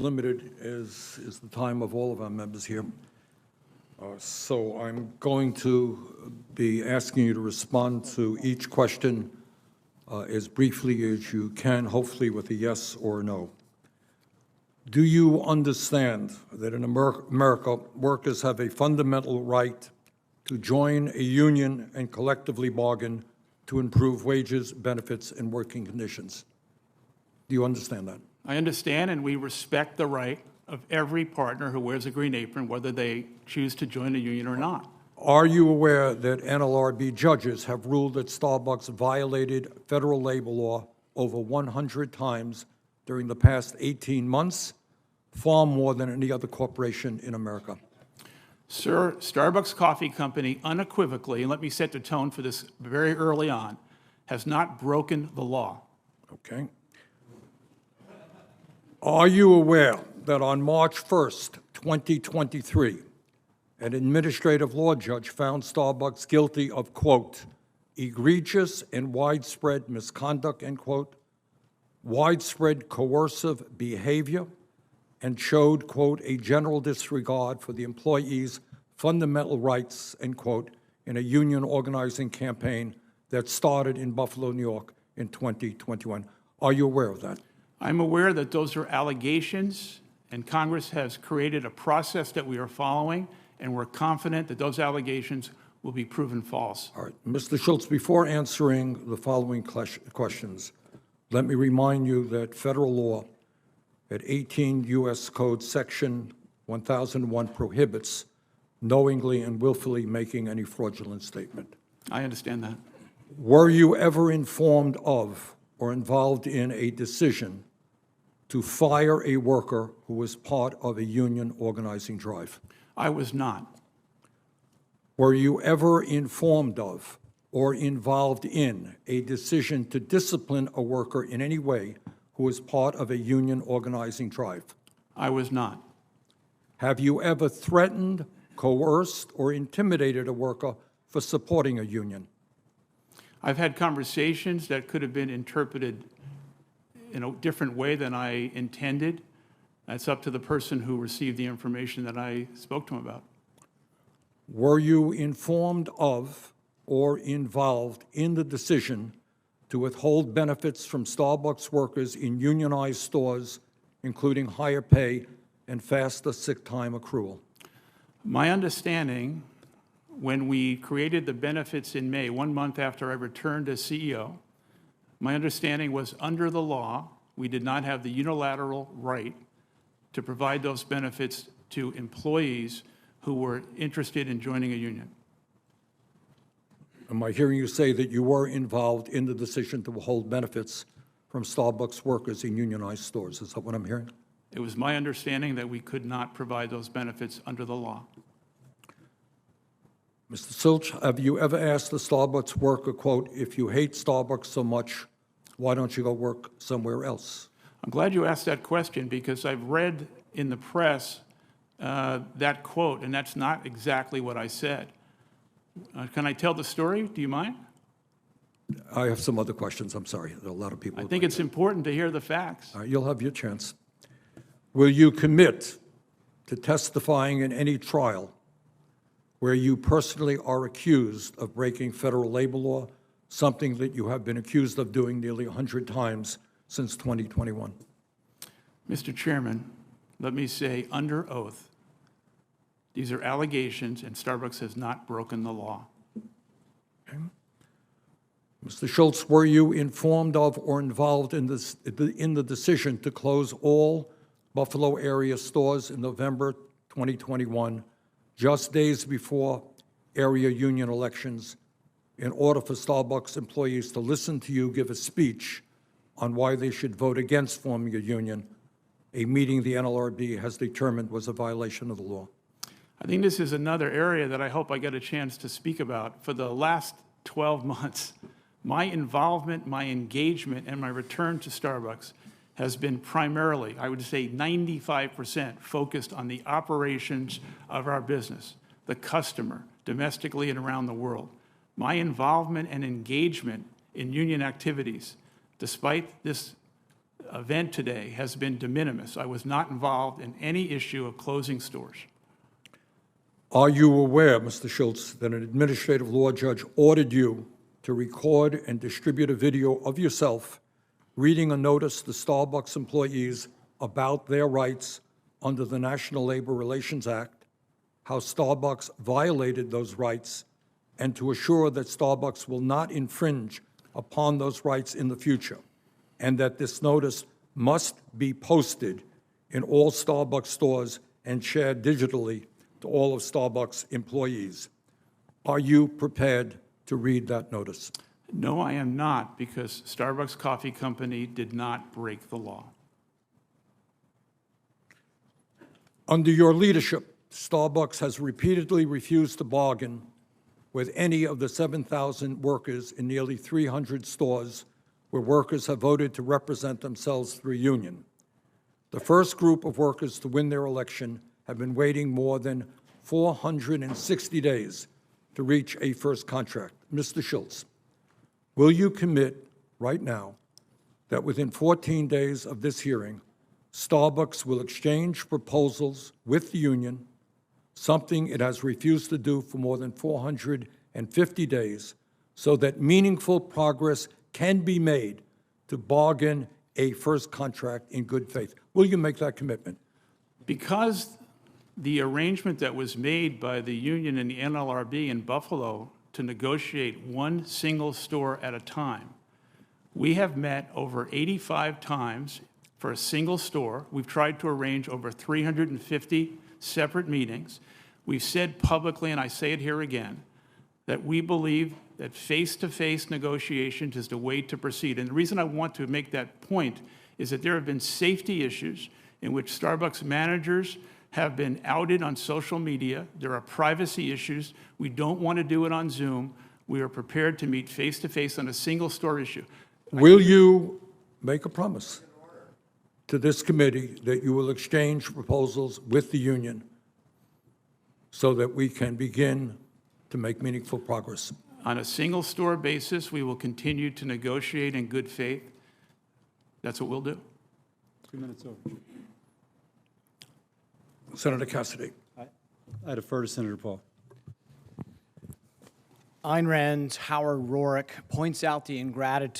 Limited is the time of all of our members here. So I'm going to be asking you to respond to each question as briefly as you can, hopefully with a yes or no. Do you understand that in America, workers have a fundamental right to join a union and collectively bargain to improve wages, benefits, and working conditions? Do you understand that? I understand, and we respect the right of every partner who wears a green apron, whether they choose to join a union or not. Are you aware that NLRB judges have ruled that Starbucks violated federal labor law over 100 times during the past 18 months, far more than any other corporation in America? Sir, Starbucks Coffee Company unequivocally, and let me set the tone for this very early on, has not broken the law. Okay. Are you aware that on March 1st, 2023, an administrative law judge found Starbucks guilty of, quote, egregious and widespread misconduct, end quote, widespread coercive behavior, and showed, quote, a general disregard for the employees' fundamental rights, end quote, in a union organizing campaign that started in Buffalo, New York in 2021. Are you aware of that? I'm aware that those are allegations, and Congress has created a process that we are following, and we're confident that those allegations will be proven false. All right. Mr. Schultz, before answering the following questions, let me remind you that federal law at 18 U.S. Code Section 1001 prohibits knowingly and willfully making any fraudulent statement. I understand that. Were you ever informed of or involved in a decision to fire a worker who was part of a union organizing drive? I was not. Were you ever informed of or involved in a decision to discipline a worker in any way who was part of a union organizing drive? I was not. Have you ever threatened, coerced, or intimidated a worker for supporting a union? I've had conversations that could have been interpreted in a different way than I intended. That's up to the person who received the information that I spoke to him about. Were you informed of or involved in the decision to withhold benefits from Starbucks workers in unionized stores, including higher pay and faster sick time accrual? My understanding, when we created the benefits in May, 1 month after I returned as CEO, my understanding was under the law, we did not have the unilateral right to provide those benefits to employees who were interested in joining a union. Am I hearing you say that you were involved in the decision to withhold benefits from Starbucks workers in unionized stores? Is that what I'm hearing? It was my understanding that we could not provide those benefits under the law. Mr. Schultz, have you ever asked a Starbucks worker, quote, if you hate Starbucks so much, why don't you go work somewhere else? I'm glad you asked that question because I've read in the press that quote, and that's not exactly what I said. Can I tell the story? Do you mind? I have some other questions. I'm sorry. There are a lot of people. I think it's important to hear the facts. All right, you'll have your chance. Will you commit to testifying in any trial where you personally are accused of breaking federal labor law, something that you have been accused of doing nearly 100 times since 2021? Mr. Chairman, let me say under oath, these are allegations and Starbucks has not broken the law. Okay. Mr. Schultz, were you informed of or involved in the decision to close all Buffalo area stores in November 2021, just days before area union elections, in order for Starbucks employees to listen to you give a speech on why they should vote against forming a union, a meeting the NLRB has determined was a violation of the law? I think this is another area that I hope I get a chance to speak about. For the last 12 months, my involvement, my engagement, and my return to Starbucks has been primarily, I would say 95%, focused on the operations of our business, the customer, domestically and around the world. My involvement and engagement in union activities, despite this event today has been de minimis. I was not involved in any issue of closing stores. Are you aware, Mr. Schultz, that an administrative law judge ordered you to record and distribute a video of yourself reading a notice to Starbucks employees about their rights under the National Labor Relations Act, how Starbucks violated those rights, and to assure that Starbucks will not infringe upon those rights in the future, and that this notice must be posted in all Starbucks stores and shared digitally to all of Starbucks employees? Are you prepared to read that notice? No, I am not, because Starbucks Coffee Company did not break the law. Under your leadership, Starbucks has repeatedly refused to bargain with any of the 7,000 workers in nearly 300 stores where workers have voted to represent themselves through a union. The first group of workers to win their election have been waiting more than 460 days to reach a first contract. Mr. Schultz, will you commit right now that within 14 days of this hearing, Starbucks will exchange proposals with the union, something it has refused to do for more than 450 days, so that meaningful progress can be made to bargain a first contract in good faith? Will you make that commitment? Because the arrangement that was made by the union and the NLRB in Buffalo to negotiate one single store at a time, we have met over 85 times for a single store. We've tried to arrange over 350 separate meetings. We've said publicly, and I say it here again, that we believe that face-to-face negotiations is the way to proceed. And the reason I want to make that point is that there have been safety issues in which Starbucks managers have been outed on social media. There are privacy issues. We don't want to do it on Zoom. We are prepared to meet face-to-face on a single store issue. Will you make a promise to this committee that you will exchange proposals with the union so that we can begin to make meaningful progress? On a single store basis, we will continue to negotiate in good faith. That's what we'll do. 2 minutes over. Senator Cassidy. I defer to Senator Paul. Ayn Rand's Howard Roark points out the ingratitude